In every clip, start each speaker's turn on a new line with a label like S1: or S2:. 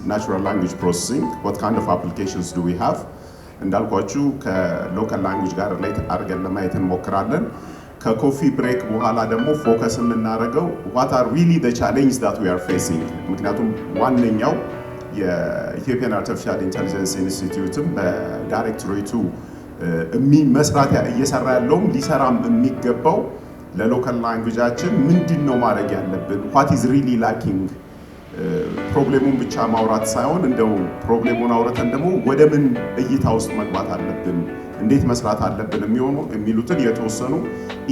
S1: natural language processing? What kind of applications do we have? እንዳልኳችሁ ከሎካል ላንጉዌጅ ጋር ሪሌት አድርገን ለማየት እንሞክራለን። ከኮፊ ብሬክ በኋላ ደግሞ ፎከስ የምናደርገው what are really the challenges that we are facing? ምክንያቱም ዋነኛው የኢትዮጵያን አርቲፊሻል ኢንተለጀንስ ኢንስቲትዩትም በዳይሬክቶሬቱ መስራት እየሰራ ያለውም ሊሰራም የሚገባው ለሎካል ላንጉዌጃችን ምንድነው ማድረግ ያለብን? what is really lacking? ፕሮብሌሙን ብቻ ማውራት ሳይሆን እንደው ፕሮብሌሙን አውርተን ደግሞ ወደ ምን እይታ ውስጥ መግባት አለብን፣ እንዴት መስራት አለብን የሚሉትን የተወሰኑ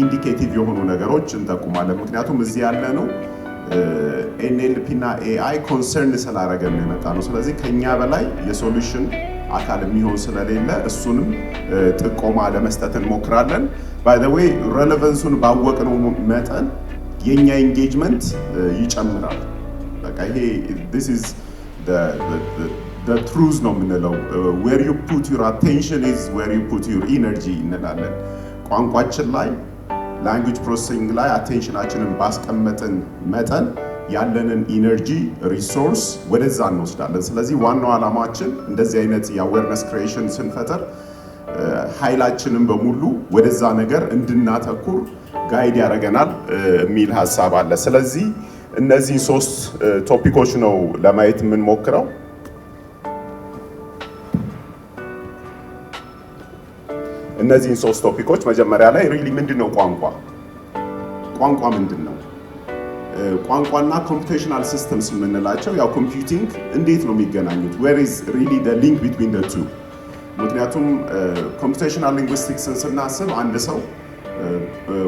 S1: ኢንዲኬቲቭ የሆኑ ነገሮች እንጠቁማለን። ምክንያቱም እዚህ ያለ ነው ኤንኤልፒ እና ኤአይ ኮንሰርን ስላደረገን ነው የመጣ ነው። ስለዚህ ከኛ በላይ የሶሉሽን አካል የሚሆን ስለሌለ እሱንም ጥቆማ ለመስጠት እንሞክራለን። ባይ ዘ ዌይ ሬሌቫንሱን ባወቅነው መጠን የኛ ኢንጌጅመንት ይጨምራል። ይሄ this is the truth ነው የምንለው። where you put your attention is where you put your energy እንላለን። ቋንቋችን ላይ ላንጉዌጅ ፕሮሰሲንግ ላይ አቴንሽናችንን ባስቀመጥን መጠን ያለንን ኢነርጂ ሪሶርስ ወደዛ እንወስዳለን። ስለዚህ ዋናው ዓላማችን እንደዚህ አይነት የአዌርነስ ክሪኤሽን ስንፈጥር ኃይላችንን በሙሉ ወደዛ ነገር እንድናተኩር ጋይድ ያደርገናል የሚል ሀሳብ አለ። ስለዚህ እነዚህ ሶስት ቶፒኮች ነው ለማየት የምንሞክረው። እነዚህን ሶስት ቶፒኮች መጀመሪያ ላይ ሪሊ ምንድነው ቋንቋ ምንድነው? ቋንቋና ኮምፒውቴሽናል ሲስተምስ የምንላቸው ያው ኮምፒውቲንግ እንዴት ነው የሚገናኙት? where is really the link between the two? ምክንያቱም ኮምፒውቴሽናል ሊንግዊስቲክስን ስናስብ አንድ ሰው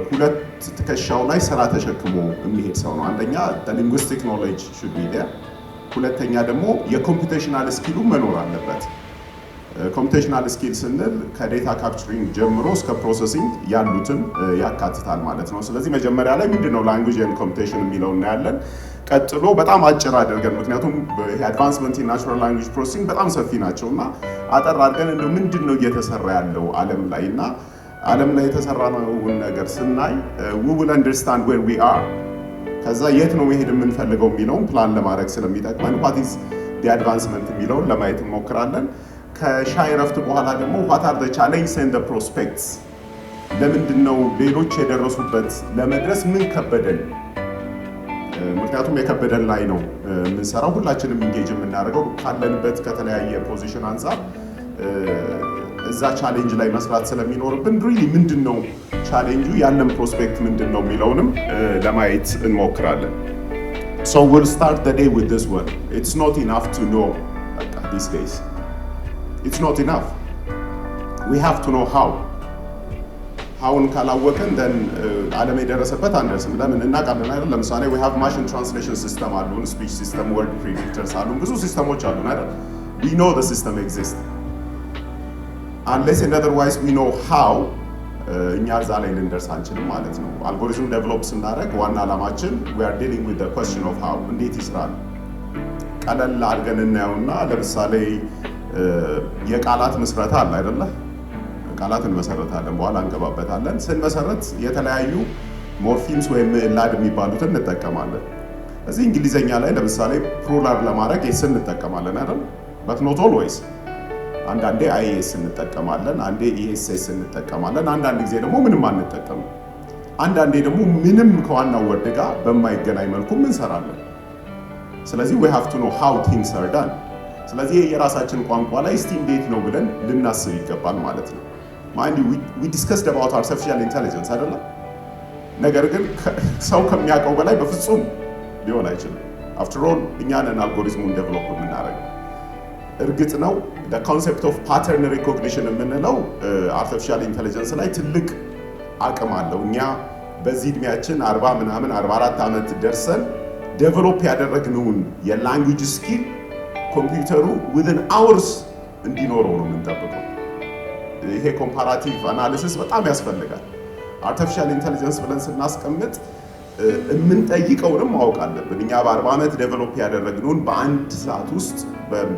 S1: ሁለት ትከሻው ላይ ስራ ተሸክሞ የሚሄድ ሰው ነው። አንደኛ ሊንግዊስቲክ ኖሌጅ should be there፣ ሁለተኛ ደግሞ የኮምፒውቴሽናል ስኪሉ መኖር አለበት። ኮምፒውቴሽናል ስኪል ስንል ከዴታ ካፕቸሪንግ ጀምሮ እስከ ፕሮሰሲንግ ያሉትን ያካትታል ማለት ነው። ስለዚህ መጀመሪያ ላይ ምንድነው ላንጉዌጅ ኤንድ ኮምፒውቴሽን የሚለው እናያለን። ቀጥሎ በጣም አጭር አድርገን ምክንያቱም የአድቫንስመንት ኢን ናቹራል ላንጉዌጅ ፕሮሰሲንግ በጣም ሰፊ ናቸውና አጠር አድርገን እንደው ምንድነው እየተሰራ ያለው ዓለም ላይና ዓለም ላይ የተሰራነውን ነገር ስናይ we will understand where we are። ከዛ የት ነው መሄድ የምንፈልገው የሚለውን ፕላን ለማድረግ ስለሚጠቅመን what is the advancement የሚለውን ለማየት እንሞክራለን። ከሻይ ረፍት በኋላ ደግሞ what are the challenges and the prospects? ለምንድነው ሌሎች የደረሱበት ለመድረስ ምን ከበደን? ምክንያቱም የከበደን ላይ ነው የምንሰራው። ሁላችንም ኢንጌጅ የምናደርገው ካለንበት ከተለያየ ፖዚሽን አንፃር እዛ ቻሌንጅ ላይ መስራት ስለሚኖርብን ሪሊ ምንድነው ቻሌንጁ፣ ያለን ፕሮስፔክት ምንድነው የሚለውንም ለማየት እንሞክራለን። So we'll start the day with this one. It's not enough to know these days. It's not enough. We have to know how. Howን ካላወቅን then ዓለም የደረሰበት አንደርስም። ለምን እናውቃለን አይደል? ለምሳሌ we have machine translation system አሉን፣ speech system, word predictors አሉን፣ ብዙ ሲስተሞች አሉን አይደል? We know the system exists. Unless and otherwise we know how እኛ እዛ ላይ ልንደርስ አንችልም ማለት ነው። አልጎሪዝም ዴቨሎፕ ስናደርግ ዋና ዓላማችን we are dealing with the question of how እንዴት ይስራል። ቀለል አድርገን እናየውና ለምሳሌ የቃላት ምስረታ አለ አይደለ? ቃላት እንመሰረታለን፣ በኋላ እንገባበታለን። ስንመሰረት የተለያዩ ሞርፊምስ ወይም ምዕላድ የሚባሉትን እንጠቀማለን። እዚህ እንግሊዘኛ ላይ ለምሳሌ ፕሉራል ለማድረግ ኤስ እንጠቀማለን አይደል? but not always። አንዳንዴ አይኤስ እንጠቀማለን፣ አንዴ ኢኤስኤስ እንጠቀማለን፣ አንዳንድ ጊዜ ደግሞ ምንም አንጠቀምም። አንዳንዴ ደግሞ ምንም ከዋናው ወርድ ጋር በማይገናኝ መልኩ እንሰራለን። ስለዚህ we have to know how things are done። ስለዚህ የራሳችን ቋንቋ ላይ እስቲ እንዴት ነው ብለን ልናስብ ይገባል ማለት ነው። mind you we discussed about artificial intelligence አይደለም? ነገር ግን ሰው ከሚያውቀው በላይ በፍጹም ሊሆን አይችልም። after all እኛ ነን አልጎሪዝሙን ዴቨሎፕ የምናደርገው። እርግጥ ነው the concept of pattern recognition የምንለው artificial intelligence ላይ ትልቅ አቅም አለው። እኛ በዚህ እድሜያችን 40 ምናምን 44 ዓመት ደርሰን ዴቨሎፕ ያደረግነውን የላንጉዌጅ ስኪል ኮምፒውተሩ within hours እንዲኖረው ነው የምንጠብቀው። ይሄ ኮምፓራቲቭ አናሊሲስ በጣም ያስፈልጋል። artificial intelligence ብለን ስናስቀምጥ የምንጠይቀውንም ማወቅ አለብን። እኛ በ40 ዓመት ዴቨሎፕ ያደረግነውን በአንድ ሰዓት ውስጥ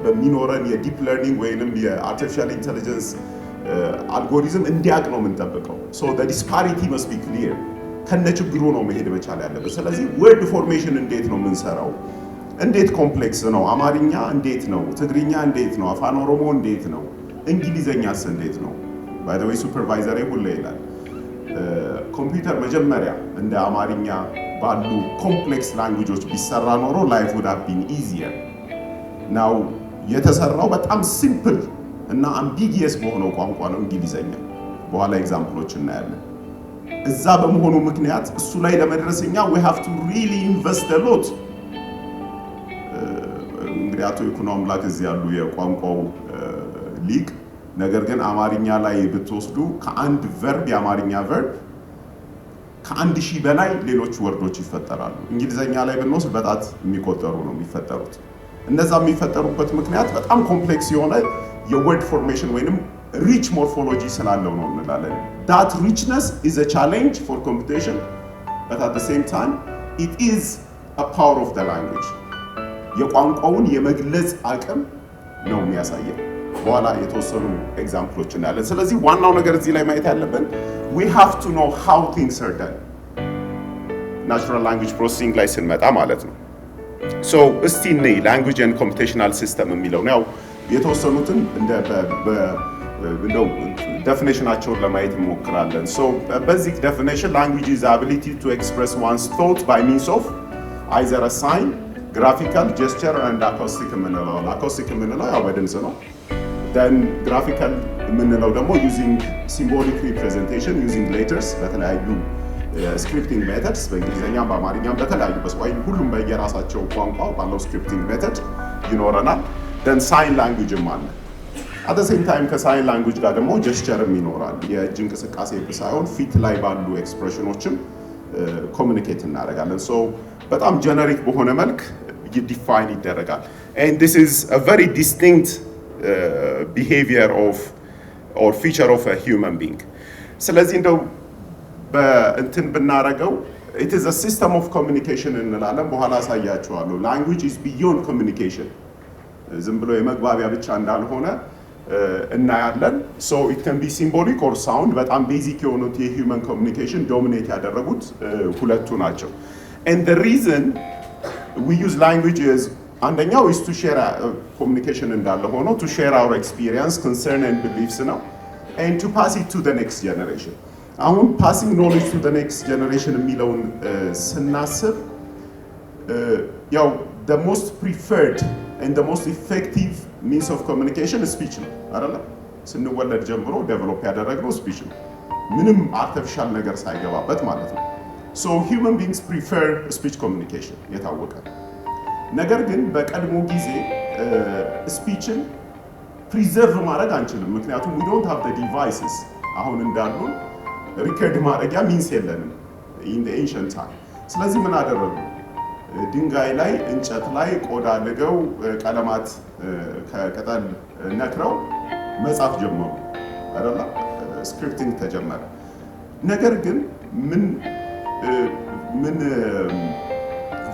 S1: በሚኖረን የዲፕ ለርኒንግ ወይንም የአርቲፊሻል ኢንተለጀንስ አልጎሪዝም እንዲያቅ ነው የምንጠብቀው። so the disparity must be clear። ከነችግሩ ነው መሄድ መቻል ያለበት። ስለዚህ ወርድ ፎርሜሽን እንዴት ነው የምንሰራው? እንዴት ኮምፕሌክስ ነው? አማርኛ እንዴት ነው? ትግርኛ እንዴት ነው? አፋን ኦሮሞ እንዴት ነው? እንግሊዘኛስ እንዴት ነው? ባይ ዘ ዌይ ሱፐርቫይዘር ሁሌ ይላል ኮምፒውተር መጀመሪያ እንደ አማርኛ ባሉ ኮምፕሌክስ ላንጉጆች ቢሰራ ኖሮ ላይፍ would have been easier ናው የተሰራው በጣም ሲምፕል እና አምቢጊየስ በሆነው ቋንቋ ነው እንግሊዘኛ። በኋላ ኤግዛምፕሎች እናያለን። እዛ በመሆኑ ምክንያት እሱ ላይ ለመድረስኛ we have to really invest a lot። እንግዲህ አቶ ይኩኖ አምላክ እዚህ ያሉ የቋንቋው ሊቅ ነገር ግን አማርኛ ላይ ብትወስዱ ከአንድ ቨርብ የአማርኛ ቨርብ ከ1000 በላይ ሌሎች ወርዶች ይፈጠራሉ። እንግሊዘኛ ላይ ብንወስድ በጣት የሚቆጠሩ ነው የሚፈጠሩት። እነዛ የሚፈጠሩበት ምክንያት በጣም ኮምፕሌክስ የሆነ የወርድ ፎርሜሽን ወይንም ሪች ሞርፎሎጂ ስላለው ነው እንላለን። that richness is a challenge for computation but at the same time it is a power of the language። የቋንቋውን የመግለጽ አቅም ነው የሚያሳየው። በኋላ የተወሰኑ ኤግዛምፕሎች እናያለን። ስለዚህ ዋናው ነገር እዚህ ላይ ማየት ያለብን we have to know how things are done ናቹራል ላንጉዌጅ ፕሮሰሲንግ ላይ ስንመጣ ማለት ነው። so እስቲ ነይ ላንጉዌጅ ኤንድ ኮምፒውቴሽናል ሲስተም የሚለው ነው የተወሰኑትን እንደው ዴፊኒሽናቸውን ለማየት እንሞክራለን። so basic definition language is the ability to express one's thought by means of either a sign graphical gesture and acoustic የምንለው acoustic የምንለው ያው በድምጽ ነው። then graphical የምንለው ደግሞ using symbolic representation using letters በተለያዩ scripting methods በእንግሊዘኛም በአማርኛም በተለያዩ በስዋሂሊ ሁሉም በየራሳቸው ቋንቋ ባለው scripting method ይኖረናል። then sign language አለ። at the same time ከሳይን ላንጉዌጅ ጋር ደግሞ ጀስቸርም ይኖራል። የእጅ እንቅስቃሴ ሳይሆን ፊት ላይ ባሉ ኤክስፕሬሽኖችም ኮሚኒኬት እናደርጋለን። so በጣም ጀነሪክ በሆነ መልክ ዲፋይን ይደረጋል። and this is a very distinct behavior of or feature of a human being። ስለዚህ እንደው በእንትን ብናረገው it is a system of communication እንላለን። በኋላ አሳያችኋለሁ። language is beyond communication ዝም ብሎ የመግባቢያ ብቻ እንዳልሆነ እናያለን። so it can be symbolic or sound በጣም ቤዚክ የሆኑት የሂውመን ኮሚኒኬሽን ዶሚኔት ያደረጉት ሁለቱ ናቸው። and the reason we use language is አንደኛው is to share communication እንዳለ ሆኖ to share our experience concern and beliefs ነው and to pass it to the next generation። አሁን passing knowledge to the next generation የሚለውን ስናስብ ያው the most preferred and the most effective means of communication speech ነው አይደል? ስንወለድ ጀምሮ ዴቨሎፕ ያደረግነው speech ነው ምንም አርቲፊሻል ነገር ሳይገባበት ማለት ነው። so human beings prefer speech communication የታወቀ ነገር ግን በቀድሞ ጊዜ ስፒችን ፕሪዘርቭ ማድረግ አንችልም። ምክንያቱም we don't have the devices አሁን እንዳሉ ሪከርድ ማድረጊያ ሚንስ የለንም in the ancient time። ስለዚህ ምን አደረጉ? ድንጋይ ላይ እንጨት ላይ ቆዳ አድርገው ቀለማት ከቅጠል ነክረው መጻፍ ጀመሩ አይደል? ስክሪፕቲንግ ተጀመረ። ነገር ግን ምን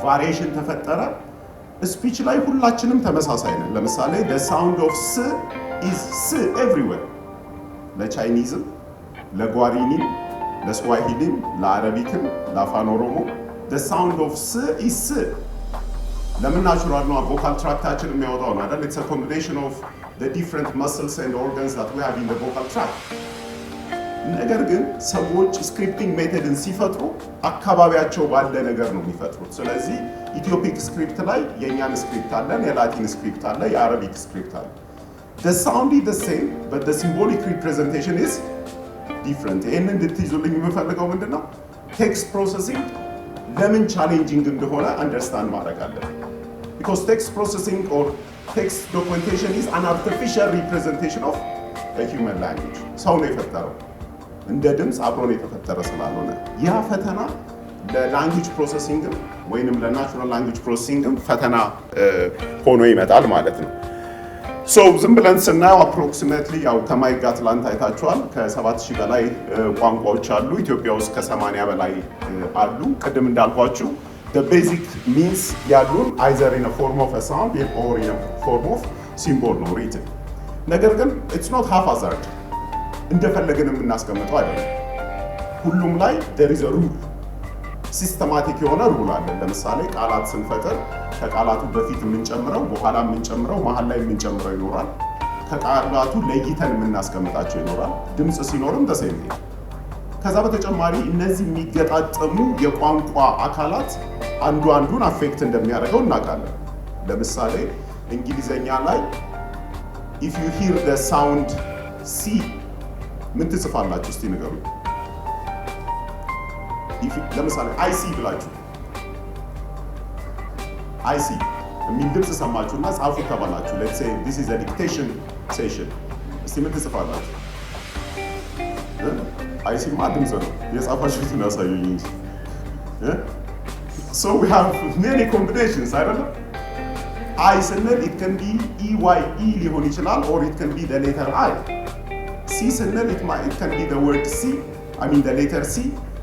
S1: ቫሪዬሽን ተፈጠረ? ስፒች ላይ ሁላችንም ተመሳሳይ ነን። ለምሳሌ the sound of s is s everywhere ለቻይኒዝም ለጓሪኒም ለስዋሂሊም ለአረቢክም ለአፋን ኦሮሞ the sound of s is s ለምን ናቹራል ነው ቮካል ትራክታችን የሚያወጣው ነው አይደል? it's a combination of the different muscles and organs that we have in the vocal tract። ነገር ግን ሰዎች ስክሪፕቲንግ ሜተድን ሲፈጥሩ አካባቢያቸው ባለ ነገር ነው የሚፈጥሩት። ስለዚህ ኢትዮፒክ ስክሪፕት ላይ የኛን ስክሪፕት አለን፣ የላቲን ስክሪፕት አለ፣ የአረቢክ ስክሪፕት አለ። the sound is the same but the symbolic representation is different። ይሄንን እንድትይዙልኝ የምፈልገው ምንድነው ቴክስት ፕሮሰሲንግ ለምን ቻሌንጂንግ እንደሆነ አንደርስታንድ ማድረግ አለብን። because text processing or text documentation is an artificial representation of a human language። ሰው ነው የፈጠረው እንደ ድምጽ አብሮን የተፈጠረ ስላልሆነ ያ ፈተና ለላንጉዌጅ ፕሮሰሲንግ ወይንም ለናቹራል ላንጉዌጅ ፕሮሰሲንግ ፈተና ሆኖ ይመጣል ማለት ነው። ሶ ዝም ብለን ስናየው አፕሮክሲሜትሊ ያው ከማይጋ ትላንት አይታችኋል ከ7000 በላይ ቋንቋዎች አሉ። ኢትዮጵያ ውስጥ ከ80 በላይ አሉ። ቅድም እንዳልኳችሁ the basic means ያሉን either in a form of a sound or in a form of symbol ነው written። ነገር ግን it's not haphazard እንደፈለግን የምናስቀምጠው አይደለም። ሁሉም ላይ there is a rule ሲስተማቲክ የሆነ ሩል አለ። ለምሳሌ ቃላት ስንፈጥር ከቃላቱ በፊት የምንጨምረው በኋላ የምንጨምረው መሀል ላይ የምንጨምረው ይኖራል። ከቃላቱ ለይተን የምናስቀምጣቸው ይኖራል። ድምፅ ሲኖርም ተሰይም። ከዛ በተጨማሪ እነዚህ የሚገጣጠሙ የቋንቋ አካላት አንዱ አንዱን አፌክት እንደሚያደርገው እናውቃለን። ለምሳሌ እንግሊዘኛ ላይ if you hear the sound C ምን ትጽፋላችሁ? እስቲ ንገሩኝ። ለምሳሌ I see ብላችሁ I see የሚል ድምፅ ሰማችሁና ጻፉ ተባላችሁ። let's say this is a dictation session። እስቲ ምን ትጽፋላችሁ? I see ማ ድምፅ ነው የጻፋችሁትን ያሳዩኝ እንጂ so we have many combinations አይደለም? I ስንል it can be EYE ሊሆን ይችላል or it can be the letter I። C ስንል it can be the word C, I mean the letter C,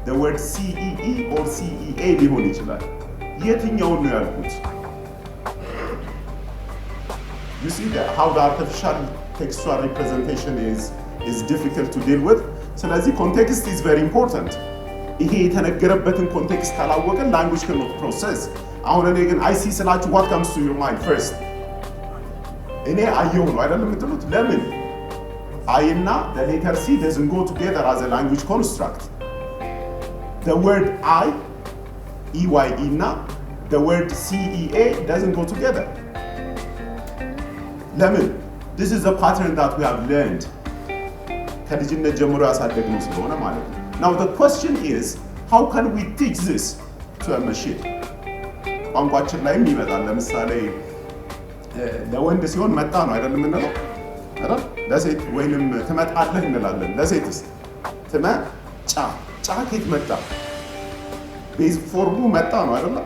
S1: the word CEE or CEA ሊሆን ይችላል። የትኛውን ነው ያልኩት? You see that how the artificial textual representation is difficult to deal with. ስለዚህ context is very important. ይሄ የተነገረበትን ኮንቴክስት ካላወቀን language cannot process። አሁን እኔ ግን I see ስላችሁ what comes to your mind first? እኔ አየሁ ነው አይደለም የምትሉት? ለምን? I እና the letter C doesn't go together as a language construct. The word I, EYE እና the word CEA doesn't go together. ለምን? This is a pattern that we have learned. ከልጅነት ጀምሮ ያሳደግነው ስለሆነ ማለት ነው። Now the question is, how can we teach this to a machine? ቋንቋችን ላይም ይመጣል። ለምሳሌ ለወንድ ሲሆን መጣ ነው አይደል የምንለው? አይደል? ለሴት ወይንም ትመጣለህ እንላለን። ለሴትስ ትመጫ። ጫ ከየት መጣ? ቤዝ ፎርሙ መጣ ነው አይደል?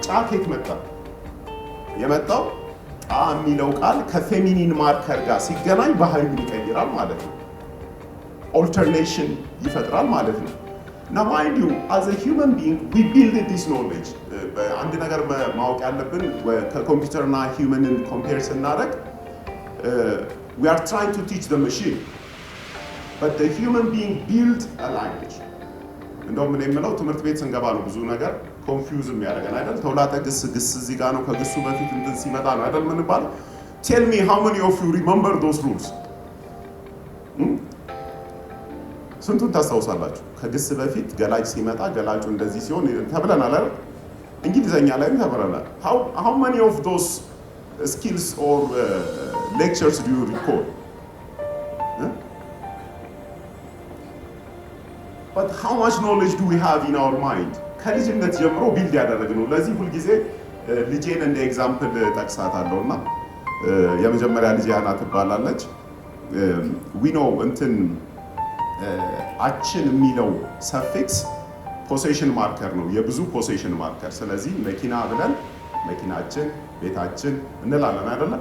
S1: ጫ ከየት መጣ? የመጣው ጣ የሚለው ቃል ከፌሚኒን ማርከር ጋር ሲገናኝ ባህሪውን ይቀይራል ማለት ነው። ኦልተርኔሽን ይፈጥራል ማለት ነው። Now mind you, as a human being, we build this knowledge. አንድ ነገር ማወቅ ያለብን ከኮምፒውተርና ሂውመንን ኮምፔር ስናደርግ we are trying to teach the machine, but the human being built a language. እንደውም እኔ የምለው ትምህርት ቤት ስንገባ ነው ብዙ ነገር ኮንፊውዝ የሚያደርገን አይደል? ተውላጠ ግስ እዚህ ጋር ነው፣ ከግሱ በፊት እንትን ሲመጣ ነው አይደል የምንባለው? Tell me how many of you remember those rules? ስንቱን ታስታውሳላችሁ? ከግስ በፊት ገላጭ ሲመጣ ገላጩ እንደዚህ ሲሆን ተብለናል አይደል? እንግሊዘኛ ላይም ተብለናል። How many of those skills or lectures do you recall? But how much knowledge do we have in our mind? ከልጅነት ጀምሮ ቢልድ ያደረግነው። ለዚህ ሁልጊዜ ልጄን እንደ ኤግዛምፕል ጠቅሳታለሁና የመጀመሪያ ልጅ ያና ትባላለች። we know እንትን አችን የሚለው ሰፊክስ ፖሴሽን ማርከር ነው፣ የብዙ ፖሴሽን ማርከር። ስለዚህ መኪና ብለን መኪናችን፣ ቤታችን እንላለን አይደለ?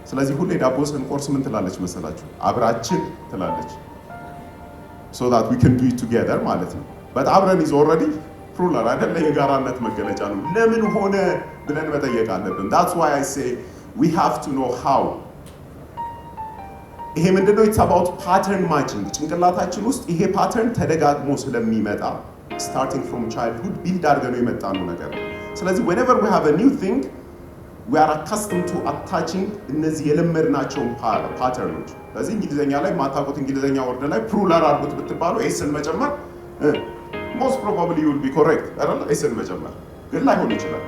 S1: ስለዚህ ሁሌ ዳቦ ስንቆርስ ምን ትላለች መሰላችሁ? አብራችን ትላለች። so that we can do it together ማለት ነው። but አብረን is already plural አይደለ? የጋራነት መገለጫ ነው። ለምን ሆነ ብለን መጠየቅ አለብን። that's why I say we have to know how። ይሄ ምንድነው? it's about pattern matching። ጭንቅላታችን ውስጥ ይሄ ፓተርን ተደጋግሞ ስለሚመጣ starting from childhood ቢልድ አድርገነው የመጣ ነው ነገር። ስለዚህ whenever we have a new thing we are accustomed to attaching እነዚህ የለመድናቸውን ፓተርኖች። ስለዚህ እንግሊዘኛ ላይ ማታውቁት እንግሊዘኛ ወርድ ላይ ፕሉራል አድርጉት ብትባሉ ኤስን መጨመር most probably you will be correct አይደል? ኤስን መጨመር ግን ላይሆን ይችላል።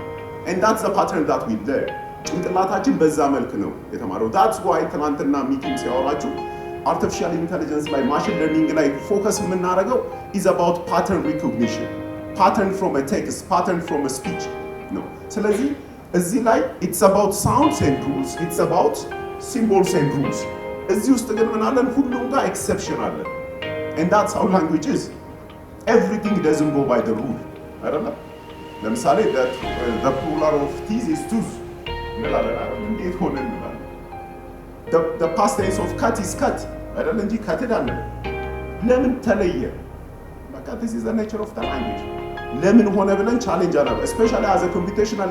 S1: and that's the pattern that we learn። ጭንቅላታችን በዛ መልክ ነው የተማረው። that's why ትናንትና ሚቲንግ ሲያወራችሁ አርቲፊሻል ኢንተለጀንስ ላይ ማሽን ለርኒንግ ላይ ፎከስ የምናደርገው is about pattern recognition, pattern from a text, pattern from a speech ነው። ስለዚህ እዚህ ላይ it's about sounds and rules, it's about symbols and rules። እዚህ ውስጥ ግን ምን አለን? ሁሉም ጋር ኤክሰፕሽን አለ። and that's how language is. everything doesn't go by the rule አይደለም? ለምሳሌ the plural of teeth is tooth እንላለን አይደል? እንዴት ሆነ እንላለን። the past tense of cut is cut አይደል እንጂ cutted አለ። ለምን ተለየ? በቃ this is the nature of the language። ለምን ሆነ ብለን ቻሌንጅ አደረገ። especially as a computational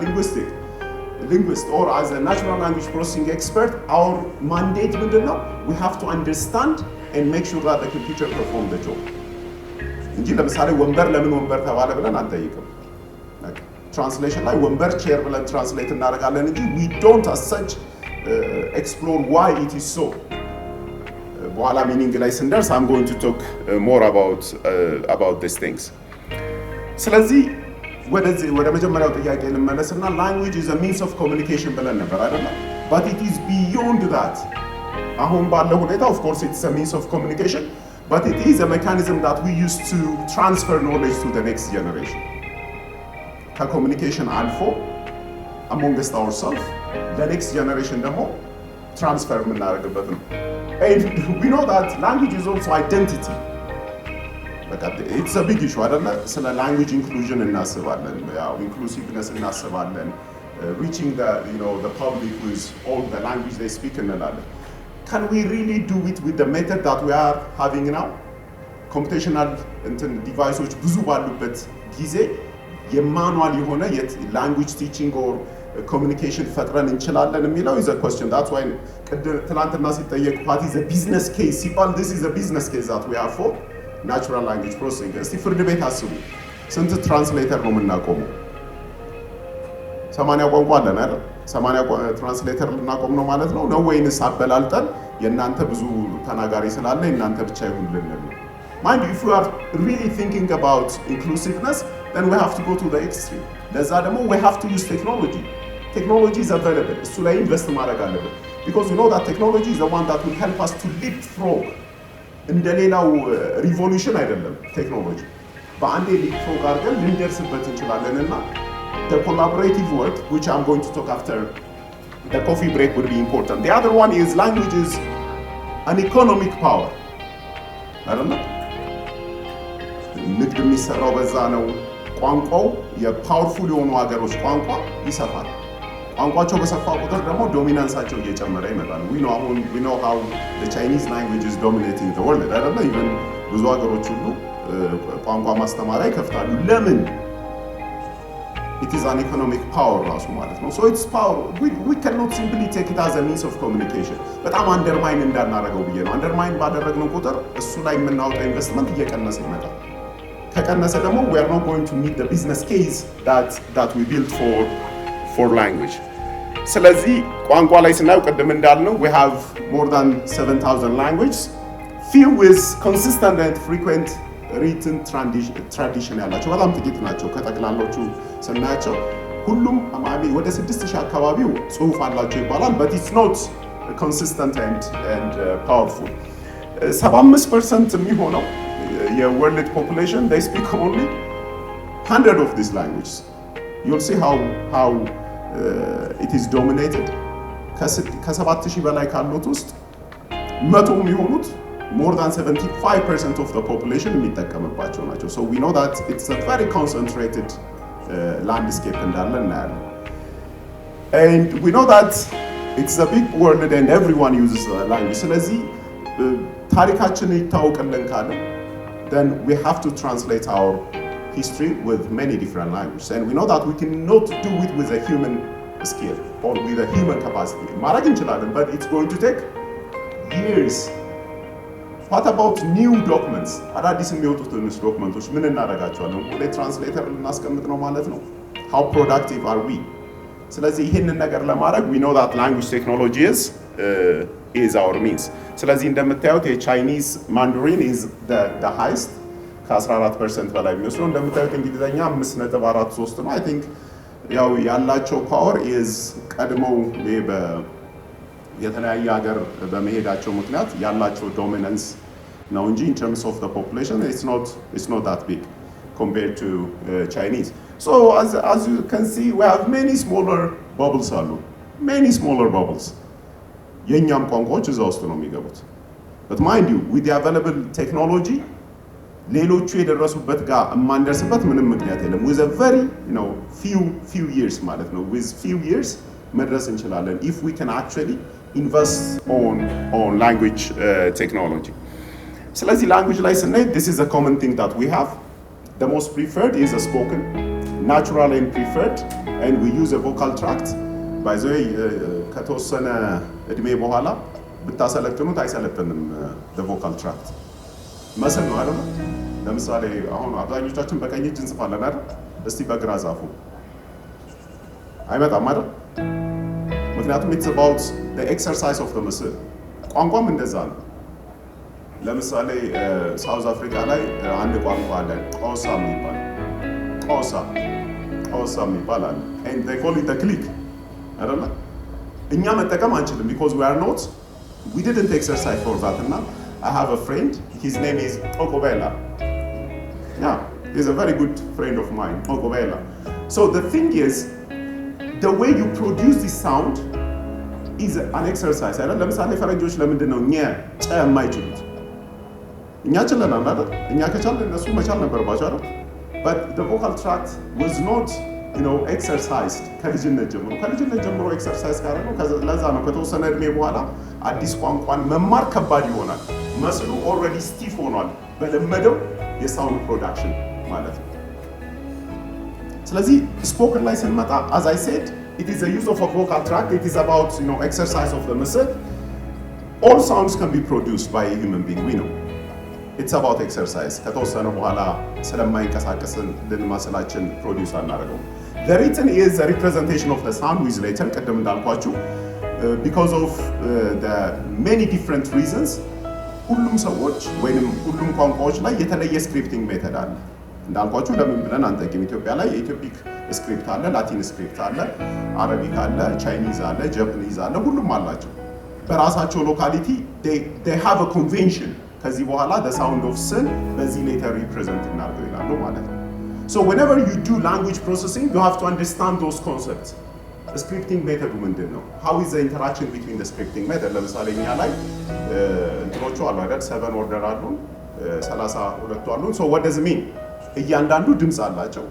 S1: linguist or as a natural language processing expert, our mandate ምንድነው? we have to understand and make sure that the computer perform the job እንጂ ለምሳሌ ወንበር ለምን ወንበር ተባለ ብለን አንጠይቅም። ትራንስሌሽን ላይ ወንበር ቼር ብለን ትራንስሌት እናደርጋለን እንጂ we don't as such explore why it is so። በኋላ ሚኒንግ ላይ ስንደርስ I'm going to talk more about these things። ስለዚህ ወደ መጀመሪያው ጥያቄ ልመለስና language is a means of communication ብለን ነበር አይደል? but it is beyond that። አሁን ባለው ሁኔታ of course it's a means of communication, but it is a mechanism that we use to transfer knowledge to the next generation። ከኮሚኒኬሽን አልፎ amongst ourselves the next generation ደግሞ transfer የምናደርግበት ነው። and we know that language is also identity። በቃ it's a big issue አይደለ? ስለ language inclusion እናስባለን፣ ያው inclusiveness እናስባለን፣ reaching the public with all the language they speak እንላለን። can we really do it with the method that we are having now? computational ዲቫይሶች ብዙ ባሉበት ጊዜ የማኑዋል የሆነ language teaching or communication ፈጥረን እንችላለን የሚለው is a question። that's why ትላንትና ሲጠየቅ what is a business case ሲባል this is a business case that we have for ናቹራል ላንጉዌጅ ፕሮሰሲንግ። እስቲ ፍርድ ቤት አስቡ፣ ስንት ትራንስሌተር ነው የምናቆመው? 80 ቋንቋ አለን አይደል? 80 ትራንስሌተር ልናቆም ነው ማለት ነው ነው ወይንስ አበላልጠን የእናንተ ብዙ ተናጋሪ ስላለ እናንተ ብቻ ይሁን ልንል ነው? mind you, if we are really thinking about inclusiveness, then we have to go to the extreme። ለዛ ደግሞ we have to use technology is available። እሱ ላይ ኢንቨስት ማድረግ አለብን because we know that technology is the one that will help us to leapfrog። እንደሌላው ሪቮሉሽን አይደለም ቴክኖሎጂ፣ በአንዴ ሊፕፍሮግ አድርገን ልንደርስበት እንችላለን እና the collaborative work which I'm going to talk after the coffee break would be important። the other one is language is an economic power አይደል? ንግድ የሚሰራው በዛ ነው። ቋንቋው የፓወርፉል የሆኑ ሀገሮች ቋንቋ ይሰፋል። ቋንቋቸው በሰፋ ቁጥር ደግሞ ዶሚናንሳቸው እየጨመረ ይመጣል። we know how the Chinese language is dominating the world አይደል? even ብዙ ሀገሮች ሁሉ ቋንቋ ማስተማሪያ ይከፍታሉ። ለምን? it is an economic power ራሱ ማለት ነው። so it's power we cannot simply take it as a means of communication። በጣም አንደርማይን እንዳናረገው ብዬ ነው። አንደርማይን ባደረግነው ቁጥር እሱ ላይ የምናወጣው ኢንቨስትመንት እየቀነሰ ይመጣል። ከቀነሰ ደግሞ we are not going to meet the business case that we built for language። ስለዚህ ቋንቋ ላይ ስናየው ቅድም እንዳልነው we have more than 7000 languages, few with consistent and frequent written tradition ያላቸው በጣም ጥቂት ናቸው። ከጠቅላላዎቹ ስናያቸው ሁሉም ወደ 6000 አካባቢው ጽሁፍ አላቸው ይባላል but it's not consistent and powerful። 75% የሚሆነው የወርልድ ፖፑሌሽን they speak only 100 of these languages። you'll see how it is dominated። ከ7000 በላይ ካሉት ውስጥ 100 የሚሆኑት more than 75% of the population የሚጠቀምባቸው ናቸው። so we know that it's a very concentrated landscape እንዳለ እናያለን። and we know that it's a big world and everyone uses the language። ስለዚህ ታሪካችን ይታወቅልን ካለ then we have to translate our history with many different languages and we know that we cannot do it with a human skill or with a human capacity። ማድረግ እንችላለን but it's going to take years። what about new documents? አዳዲስ የሚወጡትን ዶክመንቶች ምን እናደርጋቸዋለን? ወደ ትራንስሌተር ልናስቀምጥ ነው ማለት ነው? how productive are we? ስለዚህ ይሄንን ነገር ለማድረግ we know that language technology is our means። ስለዚህ እንደምታዩት የቻይኒዝ ማንዳሪን is the highest ከ14% በላይ የሚወስደው። እንደምታዩት እንግሊዘኛ 5.43 ነው። I think ያው ያላቸው ፓወር is ቀድመው የተለያየ ሀገር በመሄዳቸው ምክንያት ያላቸው ዶሚናንስ ነው እንጂ in terms of the population it's not that big compared to Chinese። so as you can see we have many smaller bubbles አሉ many smaller bubbles። የኛም ቋንቋዎች እዛ ውስጥ ነው የሚገቡት but mind you with the available technology ሌሎቹ የደረሱበት ጋር የማንደርስበት ምንም ምክንያት የለም። with a very few years ማለት ነው with few years መድረስ እንችላለን if we can actually invest on language technology። ስለዚህ language ላይ ስናይ this is a common thing that we have። the most preferred is a spoken, natural and preferred, and we use a vocal tract። by the way ከተወሰነ እድሜ በኋላ ብታሰለጥኑት አይሰለጥንም the vocal tract መስል ነው አይደል? ለምሳሌ አሁን አብዛኞቻችን በቀኝ እጅ እንጽፋለን አይደል? እስቲ በግራ ጻፉ አይመጣም አይደል? ምክንያቱም it's about the exercise of the muscle። ቋንቋም እንደዛ ነው። ለምሳሌ ሳውዝ አፍሪካ ላይ አንድ ቋንቋ አለ ቆሳ የሚባል ቆሳ የሚባል አለ and they call it a click አይደል? እኛ መጠቀም አንችልም because we didn't exercise for that እና I have a friend, his name is Okobela. Yeah, he's a very good friend of mine, Okobela. So the thing is, the way you produce this sound is an exercise. ለምሳሌ ፈረንጆች ለምንድን ነው ጨ የማይችሉት? እኛ ችለናል አይደል? እኛ ከቻልን እነሱ መቻል ነበረባቸው አይደል? But the vocal tract was not, exercised ከልጅነት ጀምሮ ኤክሰርሳይዝ ካደረገው ለዛ ነው ከተወሰነ እድሜ በኋላ አዲስ ቋንቋን መማር ከባድ ይሆናል። መስሉ ኦልሬዲ ስቲፍ ሆኗል በለመደው የሳውንድ ፕሮዳክሽን ማለት ነው። ስለዚህ ስፖከን ላይ ስንመጣ as I said, it is the use of a vocal tract. It is about, exercise of the muscle. All sounds can be produced by a human being, we know. It's about exercise. ከተወሰነ በኋላ ስለማይንቀሳቀስን ልንማስላችን ፕሮዲውስ አናደርገው። The written is a representation of the sound with letter ቅድም እንዳልኳችሁ because of the many different reasons ሁሉም ሰዎች ወይንም ሁሉም ቋንቋዎች ላይ የተለየ ስክሪፕቲንግ ሜተድ አለ። እንዳልኳችሁ ለምን ብለን አንጠቅም። ኢትዮጵያ ላይ የኢትዮፒክ ስክሪፕት አለ፣ ላቲን ስክሪፕት አለ፣ አረቢክ አለ፣ ቻይኒዝ አለ፣ ጃፓኒዝ አለ። ሁሉም አላቸው በራሳቸው ሎካሊቲ they have a convention። ከዚህ በኋላ the sound of sin በዚህ ሌተር ሪፕሬዘንት እናድርገው ይላሉ ማለት ነው። So whenever you do language processing, you have to understand those concepts. ስክሪፕቲንግ ሜተዱ ምንድን ነው? how is the interaction between the scripting method? ለምሳሌ እኛ ላይ እንትኖቹ አሉ አይደል? 7 ኦርደር አሉን፣ 32 አሉን። so what does it mean? እያንዳንዱ ድምፅ አላቸው።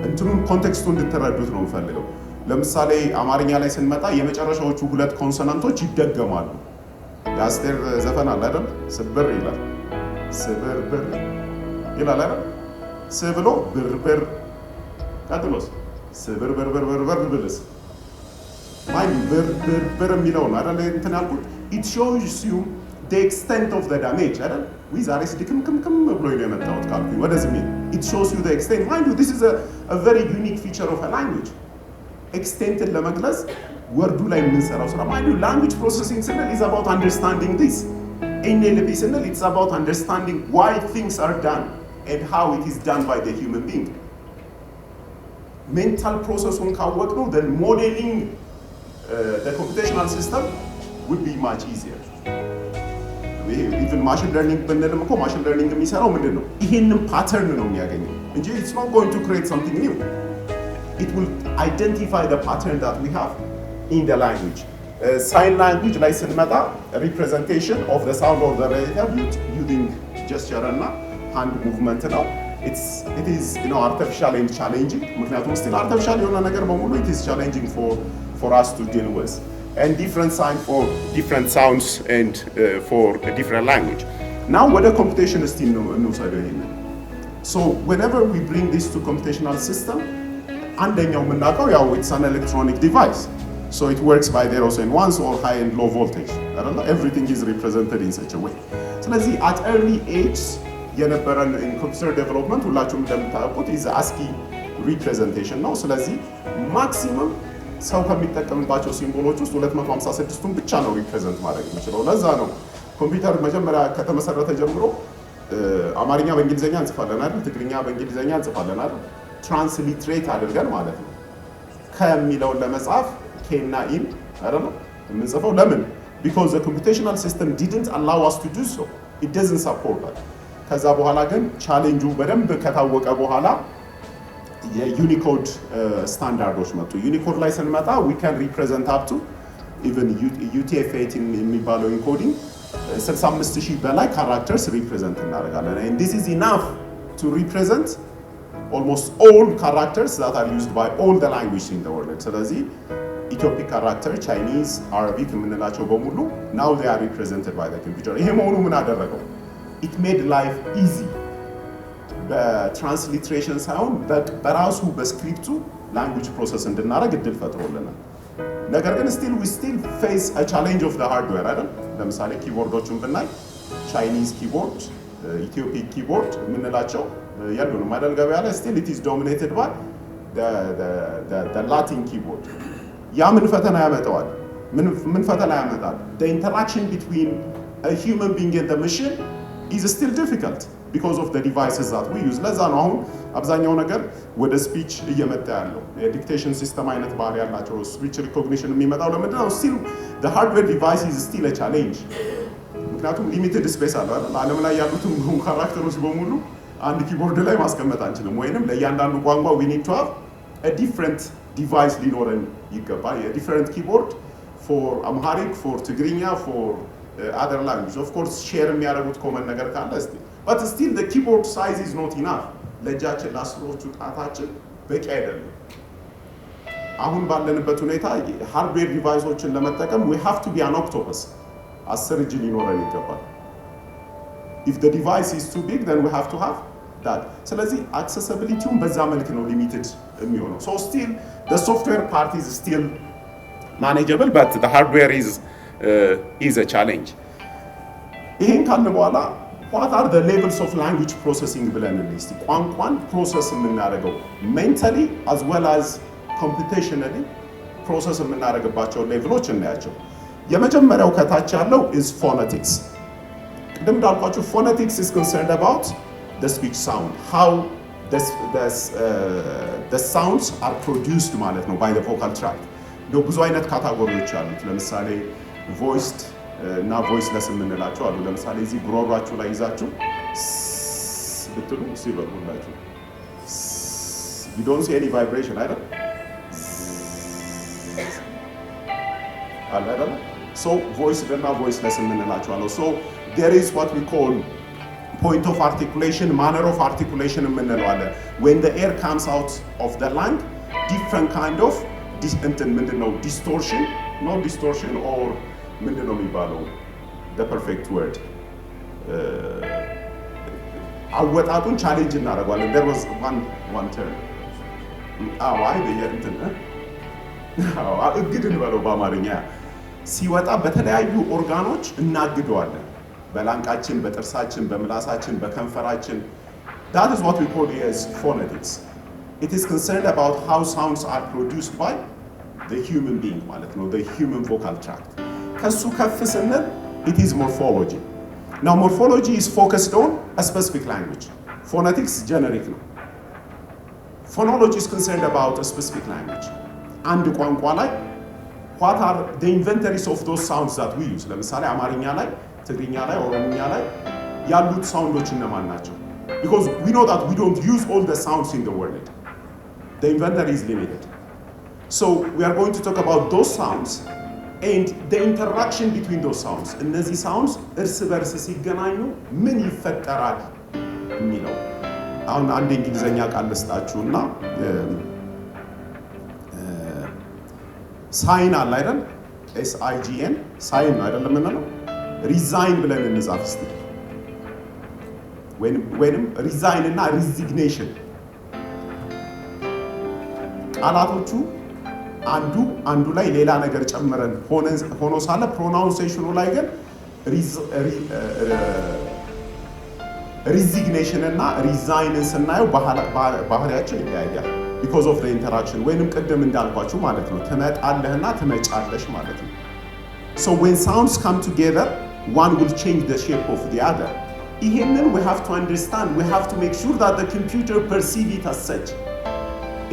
S1: እንትኑን ኮንቴክስቱ እንድትረዱት ነው የምፈልገው። ለምሳሌ አማርኛ ላይ ስንመጣ የመጨረሻዎቹ ሁለት ኮንሶናንቶች ይደገማሉ። የአስቴር ዘፈን አለ አይደል? ስብር ይላል፣ ስብርብር ይላል አይደል? ስ ብሎ ብርብር፣ ቀጥሎስ ስብርብርብርብር ብልስ ማይ ብርብር የሚለው ነው አይደል? እንትን ያልኩት it shows you the extent of the damage አይደል? ዛሬስ ድክምክምክም ብሎ ነው የመጣሁት ካልኩኝ what does it mean? It shows you the extent. Mind you, this is a very unique feature of a language. Extenትን ለመግለጽ ወርዱ ላይ የምንሰራው ስራ mind you, language processing ስንል is about understanding this. NLP ስንል it's about understanding why things are done and how it is done by the human being. Mental processing ካወቅነው then modeling the computational system would be much easier. Even machine learning ብንልም እኮ machine learning የሚሰራው ምንድን ነው? ይሄንን ፓተርን ነው የሚያገኘው እንጂ it's not going to create something new. It will identify the pattern that we have in the language. Sign language ላይ ስንመጣ representation of the sound of the letter using gesture እና hand movement ነው. It is artificial and challenging. ምክንያቱም still artificial የሆነ ነገር በሙሉ it is challenging for us to deal with. And different sign for different sounds and for a different language. Now what a computation is እንውሰደው ይሄንን. So whenever we bring this to computational system, አንደኛው የምናውቀው ያው it's an electronic device. So it works by zeros and ones or high and low voltage. Everything is represented in such a way. ስለዚህ at early age የነበረን in computer development ሁላችሁም እንደምታውቁት is ASCII representation ነው። ስለዚህ maximum ሰው ከሚጠቀምባቸው ሲምቦሎች ውስጥ 256ቱን ብቻ ነው ሪፕሬዘንት ማድረግ የሚችለው። ለዛ ነው ኮምፒውተር መጀመሪያ ከተመሰረተ ጀምሮ አማርኛ በእንግሊዘኛ እንጽፋለን አይደል? ትግርኛ በእንግሊዘኛ እንጽፋለን አይደል? ትራንስሊትሬት አድርገን ማለት ነው። ከሚለውን ለመጻፍ ኬና ኢን አይደል የምንጽፈው። ለምን? because the computational system didn't allow us to do so. It doesn't support that. ከዛ በኋላ ግን ቻሌንጁ በደንብ ከታወቀ በኋላ የዩኒኮድ ስታንዳርዶች መጡ። ዩኒኮድ ላይ ስንመጣ we can represent up to even UTF-8 የሚባለው ኢንኮዲንግ 65000 በላይ ካራክተርስ ሪፕሬዘንት እናደርጋለን። and this is enough to represent almost all characters that are used by all the languages in the world. ስለዚህ ኢትዮፒክ ካራክተር፣ ቻይኒዝ፣ አረቢክ የምንላቸው በሙሉ now they are represented by the computer. ይሄ መሆኑ ምን አደረገው? it made life easy. በትራንስሊትሬሽን ሳይሆን በራሱ በስክሪፕቱ ላንጉዌጅ ፕሮሰስ እንድናደርግ እድል ፈጥሮልናል። ነገር ግን we still face a challenge of the hardware አይደል? ለምሳሌ ኪቦርዶቹን ብናይ ቻይኒዝ ኪቦርድ፣ ኢትዮፒክ ኪቦርድ የምንላቸው ያሉንም አይደል ገበያ ላይ still it is dominated by the Latin keyboard. ያ ምን ፈተና ያመጣዋል? ምን ፈተና ያመጣል? The interaction between a human being and the machine is still difficult because of the devices that we use. ለዛ ነው አሁን አብዛኛው ነገር ወደ ስፒች እየመጣ ያለው። የዲክቴሽን ሲስተም አይነት ባህሪ ያላቸው ስፒች ሪኮግኒሽን የሚመጣው ለምንድን ነው? still the hardware device is still a challenge. ምክንያቱም ሊሚትድ ስፔስ አለው አይደል? ዓለም ላይ ያሉትን ካራክተሮች በሙሉ አንድ ኪቦርድ ላይ ማስቀመጥ አንችልም። ወይንም ለእያንዳንዱ ቋንቋ we need to have a different device ሊኖረን ይገባል። a different keyboard for Amharic, for Tigrinya, for other languages. Of course share የሚያደርጉት ኮመን ነገር ካለ እስቲ but still the keyboard size is not enough. ለእጃችን ለአስሮቹ ጣታችን በቂ አይደለም። አሁን ባለንበት ሁኔታ ሃርድዌር ዲቫይሶችን ለመጠቀም we have to be an octopus. 10 እጅ ሊኖረን ይገባል። if the device is too big then we have to have that. ስለዚህ accessibility በዛ መልክ ነው ሊሚትድ የሚሆነው. so still the software part is still manageable but the hardware is a challenge. ይሄን ካለ በኋላ what are the levels of language processing ብለን እንስቲ ቋንቋን ፕሮሰስ የምናደርገው mentally as well as computationally ፕሮሰስ የምናደርግባቸው ሌቭሎች እናያቸው። የመጀመሪያው ከታች ያለው is phonetics. ቅድም እንዳልኳችሁ phonetics is concerned about the speech sound, how the sounds are produced ማለት ነው by the vocal tract. ነው ብዙ አይነት ካታጎሪዎች አሉት። ለምሳሌ voiced እና voiceless የምንላቸው አሉ። ለምሳሌ እዚህ ጉሮሯችሁ ላይ ይዛችሁ ብትሉ ሲበሉላችሁ you don't see any vibration አይደል? አይደል? so voiced እና voiceless የምንላቸው አሉ። so there is what we call point of articulation, manner of articulation የምንለው አለ. when the air comes out of the lung different kind of ምንድነው distortion, no distortion or ምንድነው የሚባለው the perfect word አወጣጡን ቻሌንጅ እናደርጋለን። there was one term አይ በየእንትን እግድን በለው በአማርኛ ሲወጣ በተለያዩ ኦርጋኖች እናግደዋለን። በላንቃችን፣ በጥርሳችን፣ በምላሳችን፣ በከንፈራችን that is what we call as phonetics. It is concerned about how sounds are produced by the human being ማለት ነው the human vocal tract. ከሱ ከፍ ስንል it is morphology. now morphology is focused on a specific language. phonetics generic ነው. phonology is concerned about a specific language. አንድ ቋንቋ ላይ what are the inventories of those sounds that we use? ለምሳሌ አማርኛ ላይ፣ ትግርኛ ላይ፣ ኦሮምኛ ላይ ያሉት ሳውንዶች እነማን ናቸው? because we know that we don't use all the sounds in the world. the inventory is limited. so we are going to talk about those sounds and the interaction between those sounds. እነዚህ sounds እርስ በርስ ሲገናኙ ምን ይፈጠራል የሚለው አሁን አንድ እንግሊዘኛ ቃል ልስጣችሁና ሳይን አለ አይደል? SIGN ሳይን ነው አይደል የምንለው? ሪዛይን ብለን እንጻፍ እስቲ ወይንም ሪዛይን እና ሪዚግኔሽን ቃላቶቹ አንዱ ላይ ሌላ ነገር ጨምረን ሆኖ ሳለ ፕሮናውንሴሽኑ ላይ ግን ሪዚግኔሽን እና ሪዛይንን ስናየው ባህሪያቸው ይለያያል because of the interaction ወይንም ቅድም እንዳልኳችሁ ማለት ነው ትመጣለህና ትመጫለሽ ማለት ነው። so when sounds come together one will change the shape of the other. ይሄንን we have to understand, we have to make sure that the computer perceive it as such.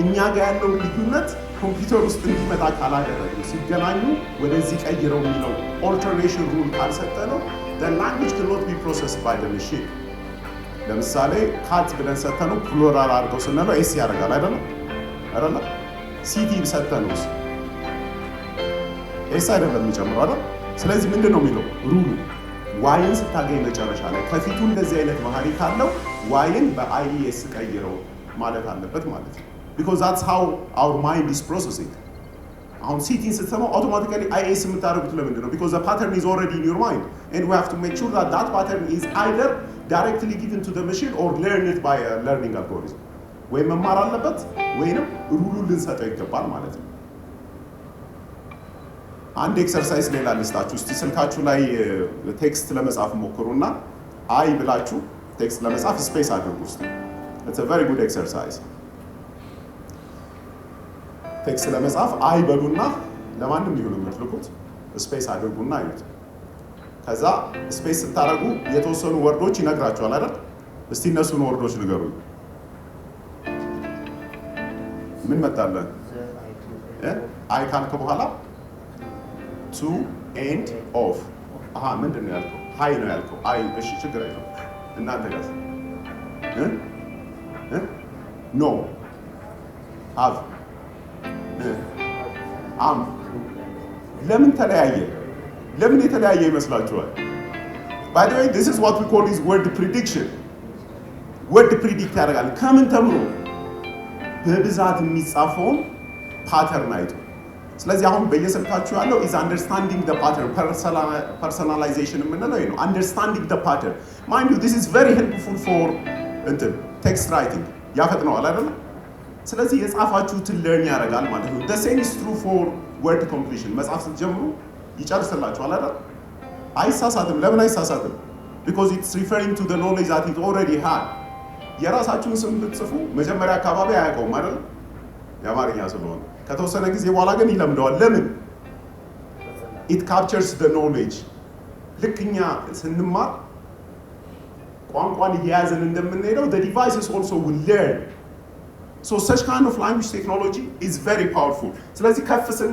S1: እኛ ጋር ያለው ልዩነት ኮምፒውተር ውስጥ እንዲመጣ ካላደረግን ሲገናኙ ወደዚህ ቀይረው የሚለው alternation rule ካልሰጠነው the language cannot be processed by the machine. ለምሳሌ ካት ብለን ሰተነው ፕሉራል አድርገው ስንለው ኤስ ያደርጋል አይደል? ሲቲ ሰተነው ኤስ አይደለም የሚጨምረው አይደል? ስለዚህ ምንድነው የሚለው ሩሉ ዋይን ስታገኝ መጨረሻ ላይ ከፊቱ እንደዚህ አይነት ባህሪ ካለው ዋይን በአይኤስ ቀይረው ማለት አለበት ማለት ነው። because that's how our mind is processing. አሁን ሲቲን ስትሰማው automatically አይኤስ የምታደርጉት ለምንድን ነው? because the pattern is already in your mind and we have to make sure that that pattern is either directly given to the machine or learn it by a learning algorithm. ወይ መማር አለበት ወይንም ሩሉን ልንሰጠው ይገባል ማለት ነው። አንድ ኤክሰርሳይዝ ሌላ ልስጣችሁ እስቲ ስልካችሁ ላይ ቴክስት ለመጻፍ ሞክሩና አይ ብላችሁ ቴክስት ለመጻፍ ስፔስ አድርጉ እስቲ. it's a very good exercise. ቴክስት ለመጻፍ አይ በሉና ለማንም ይሁን የምትልኩት ስፔስ አድርጉና አዩት። ከዛ ስፔስ ስታደርጉ የተወሰኑ ወርዶች ይነግራቸዋል አይደል? እስቲ እነሱን ወርዶች ንገሩኝ። ምን መጣለን? አይ ካልክ በኋላ ቱ ኤንድ ኦፍ። አሃ ምንድን ነው ያልከው? ሃይ ነው ያልከው። አይ እሺ፣ ችግር የለውም። እናንተ ጋር ኖ ሃቭ አም። ለምን ተለያየ? ለምን የተለያየ ይመስላችኋል? by the way this is what we call is word prediction። word predict ያደርጋል። ከምን ተምሮ? በብዛት የሚጻፈውን ፓተርን አይቶ። ስለዚህ አሁን በየስልካችሁ ያለው is understanding the pattern። personalization የምንለው ይሄ ነው። understanding the pattern mind you this is very helpful for text writing ያፈጥነዋል አይደል? ስለዚህ የጻፋችሁትን ለርን ያደርጋል ማለት ነው። the same is true for word completion። መጻፍ ስትጀምሩ ይጨርስላችኋል አይደል? አይሳሳትም። ለምን አይሳሳትም? because it's referring to the knowledge that it already had። የራሳችሁን ስም ብትጽፉ መጀመሪያ አካባቢ አያውቀውም አይደል? የአማርኛ ስለሆነ ከተወሰነ ጊዜ በኋላ ግን ይለምደዋል። ለምን? it captures the knowledge። ልክኛ ስንማር ቋንቋን እየያዘን እንደምንሄደው the devices also will learn። so such kind of language technology is very powerful። ስለዚህ ከፍ